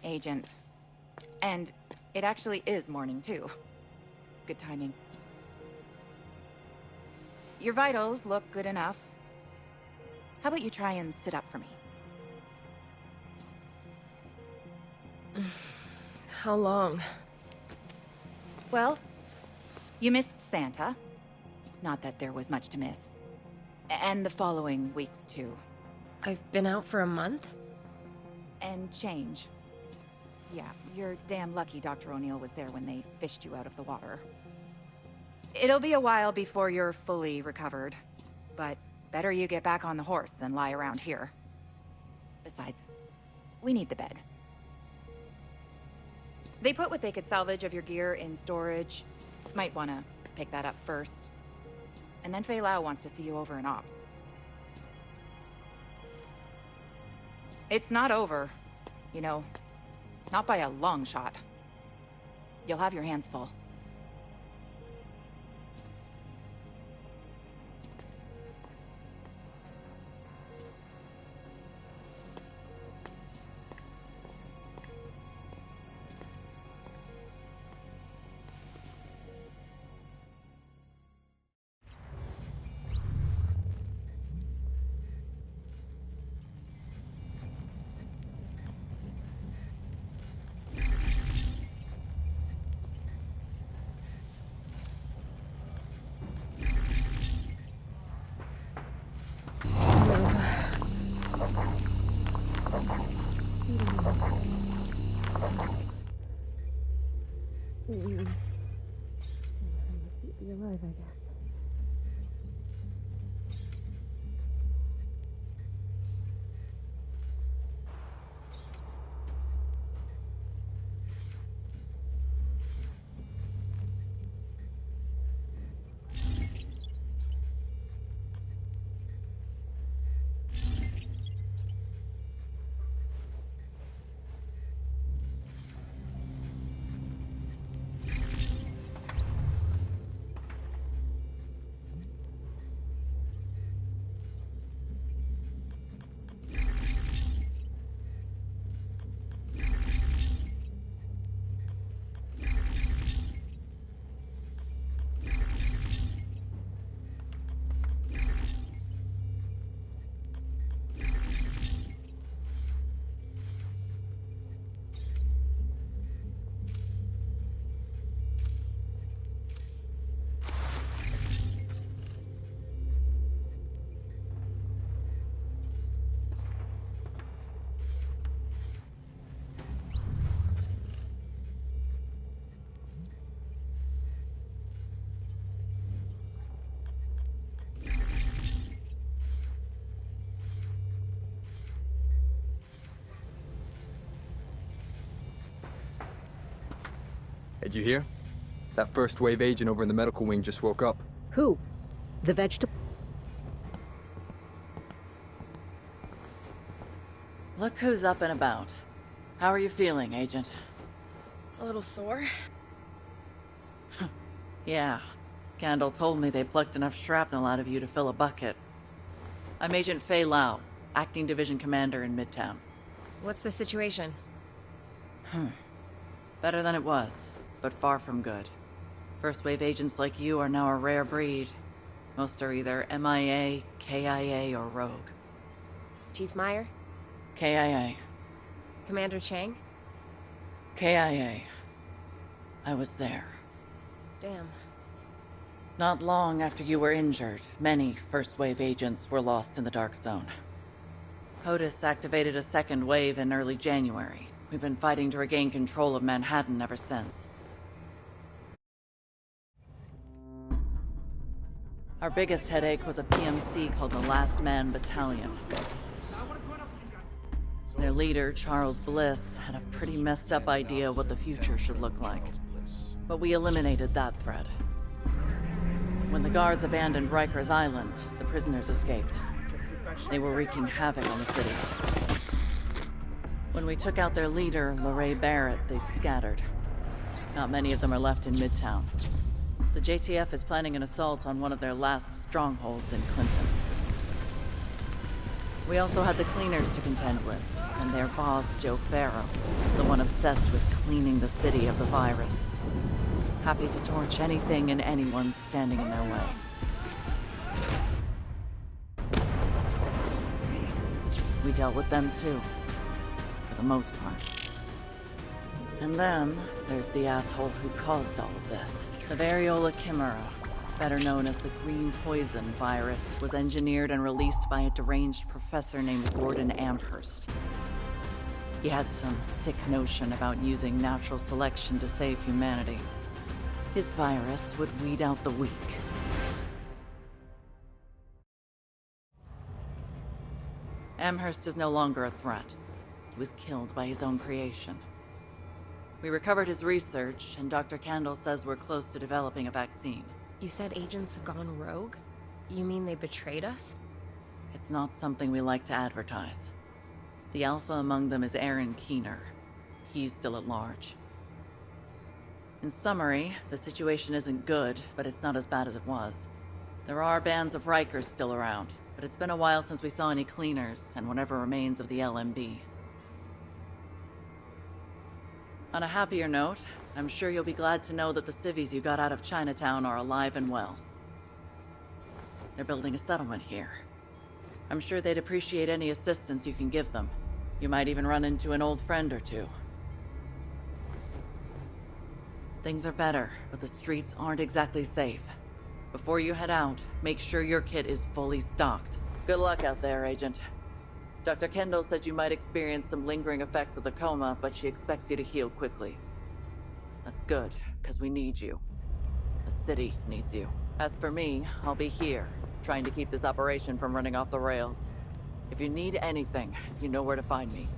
Agent. And it actually is morning, too. Good timing. Your vitals look good enough. How about you try and sit up for me? How long? Well, you missed Santa. Not that there was much to miss. And the following weeks, too. I've been out for a month? And change. Yeah, you're damn lucky Dr. O'Neill was there when they fished you out of the water. It'll be a while before you're fully recovered, but better you get back on the horse than lie around here. Besides, we need the bed. They put what they could salvage of your gear in storage. Might want to pick that up first. And then Fei Lao wants to see you over in Ops. It's not over, you know. Not by a long shot. You'll have your hands full. Be alive, I guess. Did you hear? That first wave agent over in the medical wing just woke up. Who? The vegetable? Look who's up and about. How are you feeling, Agent? A little sore? Yeah. Candle told me they plucked enough shrapnel out of you to fill a bucket. I'm Agent Fei Lao, Acting Division Commander in Midtown. What's the situation? Better than it was, but far from good. First wave agents like you are now a rare breed. Most are either MIA, KIA, or Rogue. Chief Meyer? KIA. Commander Chang? KIA. I was there. Damn. Not long after you were injured, many first wave agents were lost in the Dark Zone. POTUS activated a second wave in early January. We've been fighting to regain control of Manhattan ever since. Our biggest headache was a PMC called the Last Man Battalion. Their leader, Charles Bliss, had a pretty messed up idea what the future should look like. But we eliminated that threat. When the guards abandoned Rikers Island, the prisoners escaped. They were wreaking havoc on the city. When we took out their leader, LaRae Barrett, they scattered. Not many of them are left in Midtown. The JTF is planning an assault on one of their last strongholds in Clinton. We also had the cleaners to contend with, and their boss, Joe Farrow, the one obsessed with cleaning the city of the virus. Happy to torch anything and anyone standing in their way. We dealt with them too, for the most part. And then, there's the asshole who caused all of this. The variola chimera, better known as the green poison virus, was engineered and released by a deranged professor named Gordon Amherst. He had some sick notion about using natural selection to save humanity. His virus would weed out the weak. Amherst is no longer a threat. He was killed by his own creation. We recovered his research, and Dr. Candle says we're close to developing a vaccine. You said agents have gone rogue? You mean they betrayed us? It's not something we like to advertise. The alpha among them is Aaron Keener. He's still at large. In summary, the situation isn't good, but it's not as bad as it was. There are bands of Rikers still around, but it's been a while since we saw any cleaners and whatever remains of the LMB. On a happier note, I'm sure you'll be glad to know that the civvies you got out of Chinatown are alive and well. They're building a settlement here. I'm sure they'd appreciate any assistance you can give them. You might even run into an old friend or two. Things are better, but the streets aren't exactly safe. Before you head out, make sure your kit is fully stocked. Good luck out there, Agent. Dr. Kendall said you might experience some lingering effects of the coma, but she expects you to heal quickly. That's good, because we need you. The city needs you. As for me, I'll be here, trying to keep this operation from running off the rails. If you need anything, you know where to find me.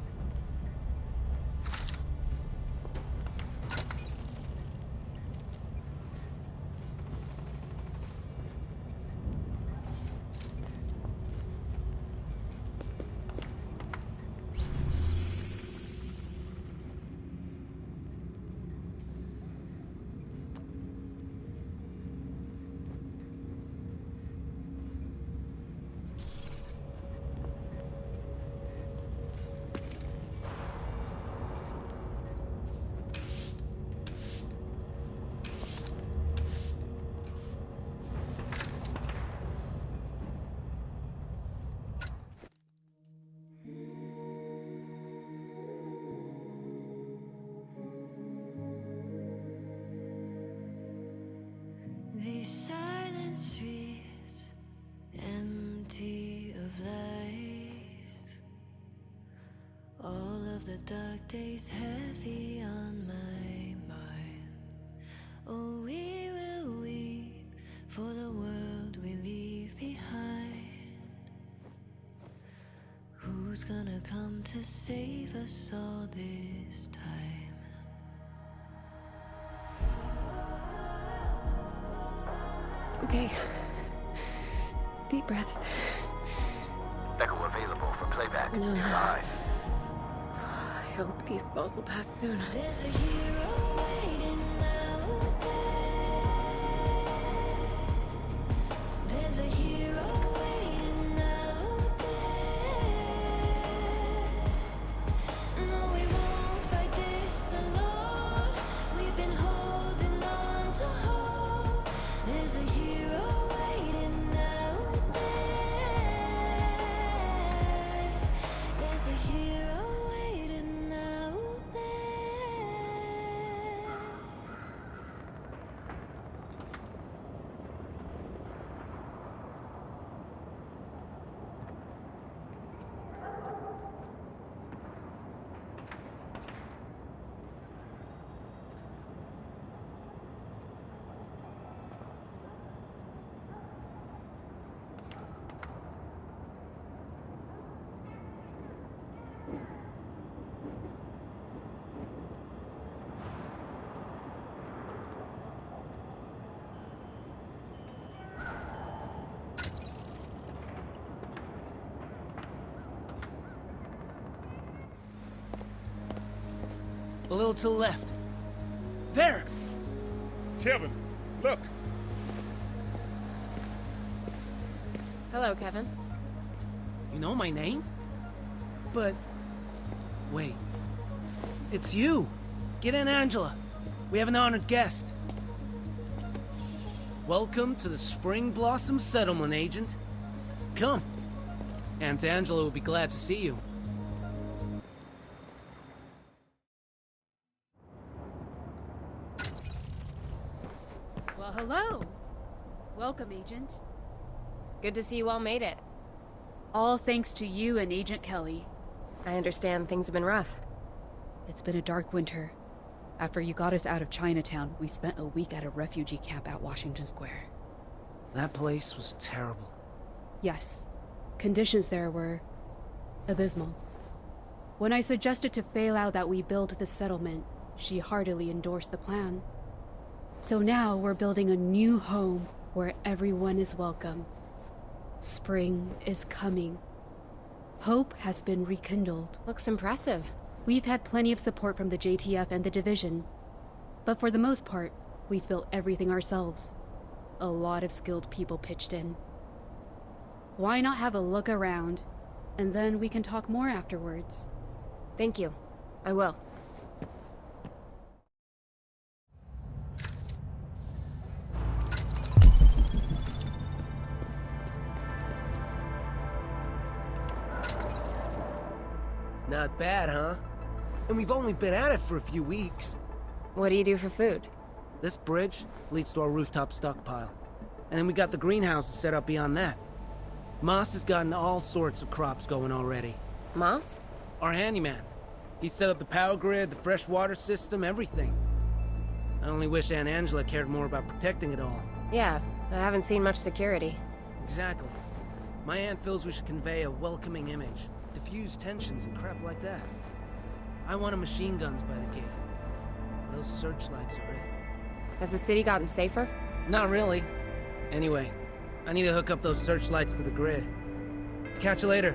These silent streets, empty of life. All of the dark days heavy on my mind. Oh, we will weep for the world we leave behind. Who's gonna come to save us all this time? Okay. Deep breaths. Echo available for playback. No. Nearby. I hope these spells will pass soon. There's a hero waiting out there. There's a hero waiting out there. No, we won't fight this alone. We've been holding on to hope. There's a hero waiting out there. There's a hero waiting out there. A little to the left. There! Kevin, look! Hello, Kevin. You know my name? But... wait. It's you! Get in, Angela. We have an honored guest. Welcome to the Spring Blossom Settlement, Agent. Come. Aunt Angela will be glad to see you. Well, hello. Welcome, Agent. Good to see you all made it. All thanks to you and Agent Kelly. I understand things have been rough. It's been a dark winter. After you got us out of Chinatown, we spent a week at a refugee camp at Washington Square. That place was terrible. Yes, conditions there were abysmal. When I suggested to Fail that we build the settlement, she heartily endorsed the plan. So now we're building a new home where everyone is welcome. Spring is coming. Hope has been rekindled. Looks impressive. We've had plenty of support from the JTF and the Division. But for the most part, we've built everything ourselves. A lot of skilled people pitched in. Why not have a look around, and then we can talk more afterwards? Thank you. I will. Not bad, huh? And we've only been at it for a few weeks. What do you do for food? This bridge leads to our rooftop stockpile. And then we got the greenhouses set up beyond that. Moss has gotten all sorts of crops going already. Moss? Our handyman. He set up the power grid, the fresh water system, everything. I only wish Aunt Angela cared more about protecting it all. Yeah, I haven't seen much security. Exactly. My aunt feels we should convey a welcoming image, diffuse tensions and crap like that. I wanted machine guns by the gate. Those searchlights are it. Has the city gotten safer? Not really. Anyway, I need to hook up those searchlights to the grid. Catch you later.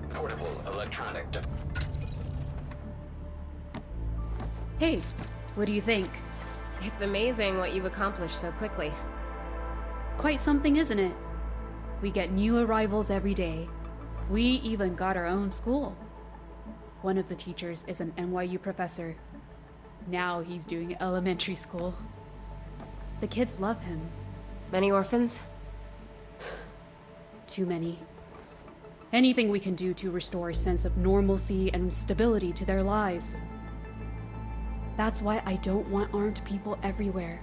Portable electronic. Hey, what do you think? It's amazing what you've accomplished so quickly. Quite something, isn't it? We get new arrivals every day. We even got our own school. One of the teachers is an NYU professor. Now he's doing elementary school. The kids love him. Many orphans? Too many. Anything we can do to restore a sense of normalcy and stability to their lives. That's why I don't want armed people everywhere.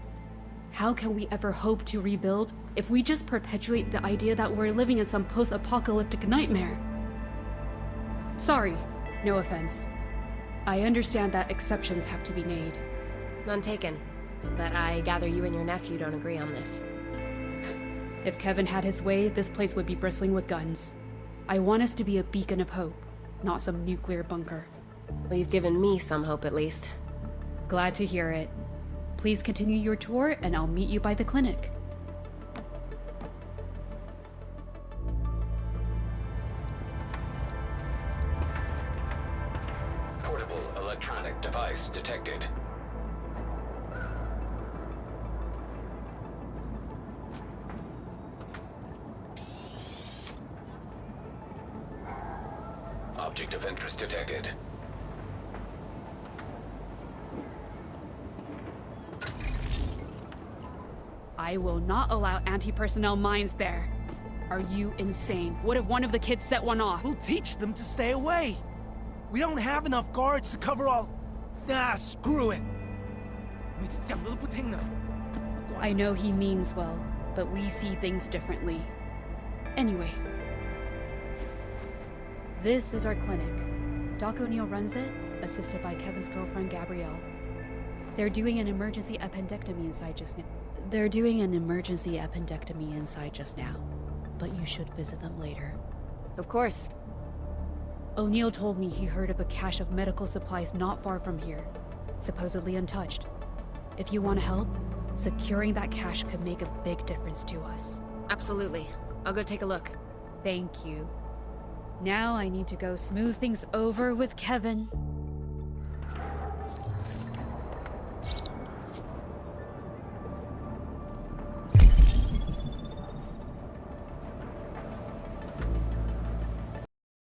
How can we ever hope to rebuild if we just perpetuate the idea that we're living in some post-apocalyptic nightmare? Sorry, no offense. I understand that exceptions have to be made. None taken. But I gather you and your nephew don't agree on this. If Kevin had his way, this place would be bristling with guns. I want us to be a beacon of hope, not some nuclear bunker. Well, you've given me some hope at least. Glad to hear it. Please continue your tour, and I'll meet you by the clinic. Portable electronic device detected. Object of interest detected. I will not allow anti-personnel mines there. Are you insane? What if one of the kids set one off? We'll teach them to stay away. We don't have enough guards to cover all... Ah, screw it. I know he means well, but we see things differently. Anyway. This is our clinic. Doc O'Neill runs it, assisted by Kevin's girlfriend, Gabrielle. They're doing an emergency appendectomy inside just now. But you should visit them later. Of course. O'Neill told me he heard of a cache of medical supplies not far from here, supposedly untouched. If you want to help, securing that cache could make a big difference to us. Absolutely. I'll go take a look. Thank you. Now I need to go smooth things over with Kevin.